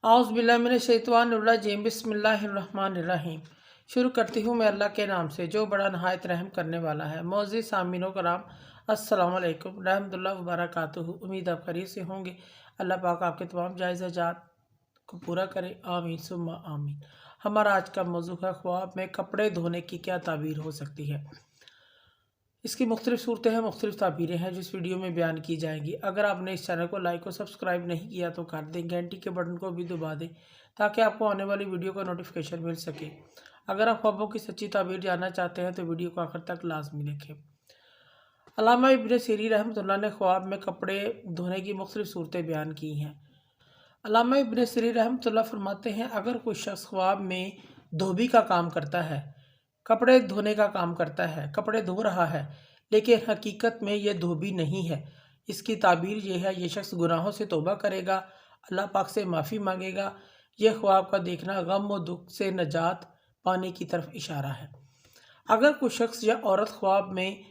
औज़ बिल्लाहि मिनश शैतानिर रजीम बिस्मिल्लाहिर्रहमानिर्रहीम। शुरू करती हूँ मैं अल्लाह के नाम से जो बड़ा नहायत रहम करने वाला है। मौज़ी सामीनो कराम, अस्सलाम वालेकुम रहमतुल्लाहि व बरकातुहू। उम्मीद आप खैरियत से होंगे। अल्लाह पाक आपके तमाम जायज़ हजात को पूरा करे, आमीन सुम्मा आमीन। हमारा आज का मौजू है ख्वाब में कपड़े धोने की क्या ताबीर हो सकती है। इसकी मुख्तलिफ सूरतें हैं, मुख्तलिफ ताबीरें हैं जो इस वीडियो में बयान की जाएंगी। अगर आपने इस चैनल को लाइक और सब्सक्राइब नहीं किया तो कर दें, घंटी के बटन को भी दबा दें ताकि आपको आने वाली वीडियो का नोटिफिकेशन मिल सके। अगर आप ख्वाबों की सच्ची ताबीर जानना चाहते हैं तो वीडियो को आखिर तक लाजमी देखें। अल्लामा इब्न सीरी रहमतुल्लाह ने ख्वाब में कपड़े धोने की मुख्तलिफ सूरतें बयान की हैं। अल्लामा इब्न सीरी रहमतुल्लाह फरमाते हैं, अगर कोई शख्स ख्वाब में धोबी का काम करता है, कपड़े धोने का काम करता है, कपड़े धो रहा है, लेकिन हकीकत में ये धोबी नहीं है, इसकी ताबीर ये है, ये शख्स गुनाहों से तौबा करेगा, अल्लाह पाक से माफ़ी मांगेगा। यह ख्वाब का देखना गम व दुख से नजात पाने की तरफ इशारा है। अगर कोई शख्स या औरत ख्वाब में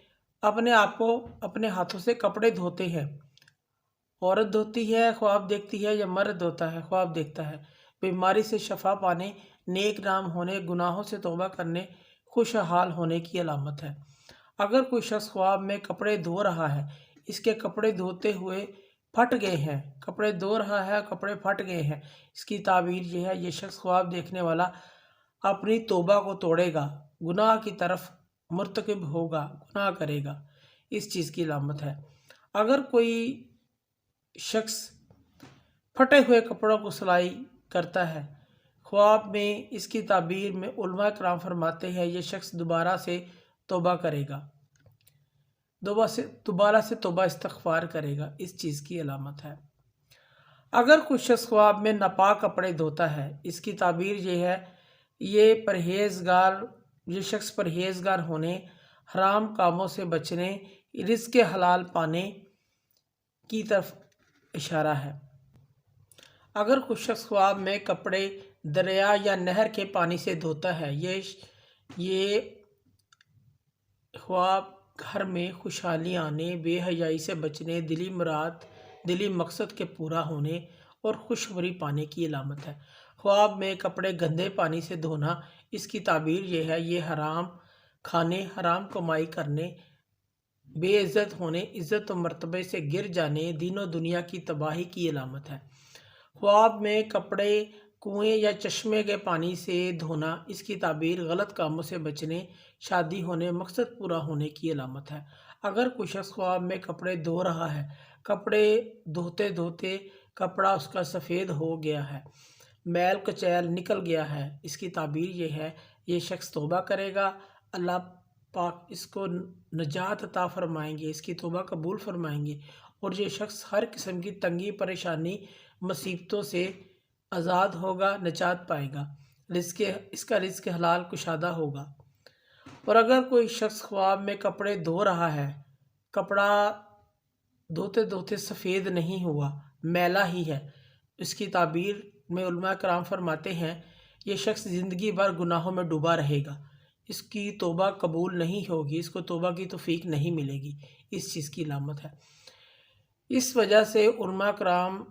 अपने आप को अपने हाथों से कपड़े धोते हैं, औरत धोती है ख्वाब देखती है या मर्द होता है ख्वाब देखता है, बीमारी से शफा पाने, नेक नाम होने, गुनाहों से तौबा करने, खुशहाल होने की अलामत है। अगर कोई शख्स ख्वाब में कपड़े धो रहा है, इसके कपड़े धोते हुए फट गए हैं, कपड़े धो रहा है कपड़े फट गए हैं, इसकी ताबीर यह है, ये शख्स ख्वाब देखने वाला अपनी तौबा को तोड़ेगा, गुनाह की तरफ मुर्तकिब होगा, गुनाह करेगा, इस चीज़ की अलामत है। अगर कोई शख्स फटे हुए कपड़ों को सिलाई करता है ख्वाब में, इसकी ताबीर में उलमा कराम फरमाते हैं ये शख्स दोबारा से तौबा करेगा, दोबारा से तौबा इस्तग़फ़ार करेगा, इस चीज़ की अलामत है। अगर कुछ शख्स ख्वाब में नापाक कपड़े धोता है, इसकी ताबीर ये है, ये शख्स परहेज़गार होने, हराम कामों से बचने, रिज़्क़ हलाल पाने की तरफ इशारा है। अगर कुछ शख्स ख्वाब में कपड़े दरिया या नहर के पानी से धोता है, ये ख्वाब घर में खुशहाली आने, बेहयाई से बचने, दिली मकसद के पूरा होने और खुशखबरी पाने की अलामत है। ख्वाब में कपड़े गंदे पानी से धोना, इसकी ताबीर यह है, ये हराम खाने, हराम कमाई करने, बेइज्जत होने, इज़्ज़त व मर्तबे से गिर जाने, दीन व दुनिया की तबाही की अलामत है। ख्वाब में कपड़े कुएं या चश्मे के पानी से धोना, इसकी ताबीर गलत कामों से बचने, शादी होने, मकसद पूरा होने की अलामत है। अगर कोई शख्स ख्वाब में कपड़े धो रहा है, कपड़े धोते धोते कपड़ा उसका सफ़ेद हो गया है, मैल कचैल निकल गया है, इसकी ताबीर ये है, ये शख्स तौबा करेगा, अल्लाह पाक इसको नजात अता फरमाएंगे, इसकी तौबा कबूल फरमाएंगे और ये शख्स हर किस्म की तंगी परेशानी मुसीबतों से आज़ाद होगा, नजात पाएगा, इसका रिज़्क़ हलाल कुशादा होगा। और अगर कोई शख्स ख्वाब में कपड़े धो रहा है, कपड़ा धोते धोते सफ़ेद नहीं हुआ, मैला ही है, इसकी ताबीर में उलमा कराम फरमाते हैं ये शख्स ज़िंदगी भर गुनाहों में डूबा रहेगा, इसकी तौबा कबूल नहीं होगी, इसको तौबा की तौफीक नहीं मिलेगी, इस चीज़ की अलामत है। इस वजह से उलमा कराम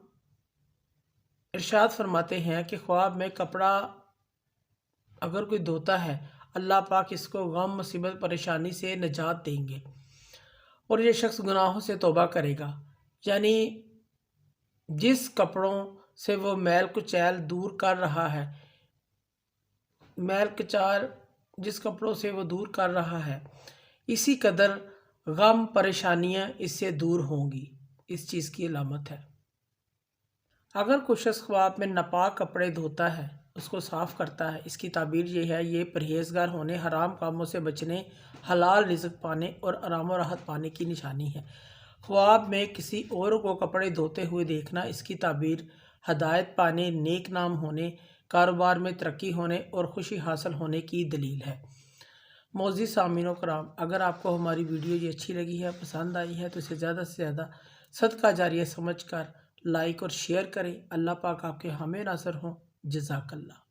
इरशाद फरमाते हैं कि ख्वाब में कपड़ा अगर कोई धोता है, अल्लाह पाक इसको गम मुसीबत परेशानी से निजात देंगे और ये शख्स गुनाहों से तौबा करेगा। यानी जिस कपड़ों से वो मैल कुचैल दूर कर रहा है, जिस कपड़ों से वो दूर कर रहा है, इसी कदर गम परेशानियां इससे दूर होंगी, इस चीज़ की अलामत है। अगर कोई शख्स ख्वाब में नापाक कपड़े धोता है, उसको साफ़ करता है, इसकी ताबीर ये है, ये परहेज़गार होने, हराम कामों से बचने, हलाल रिज़्क़ पाने और आराम और राहत पाने की निशानी है। ख्वाब में किसी और को कपड़े धोते हुए देखना, इसकी ताबीर हदायत पाने, नेक नाम होने, कारोबार में तरक्की होने और खुशी हासिल होने की दलील है। मोअज़्ज़िज़ सामीनो कराम, अगर आपको हमारी वीडियो ये अच्छी लगी है, पसंद आई है तो इसे ज़्यादा से ज़्यादा सदका जारिया समझकर लाइक और शेयर करें। अल्लाह पाक आपके हामी नासर हों। जज़ाकल्लाह।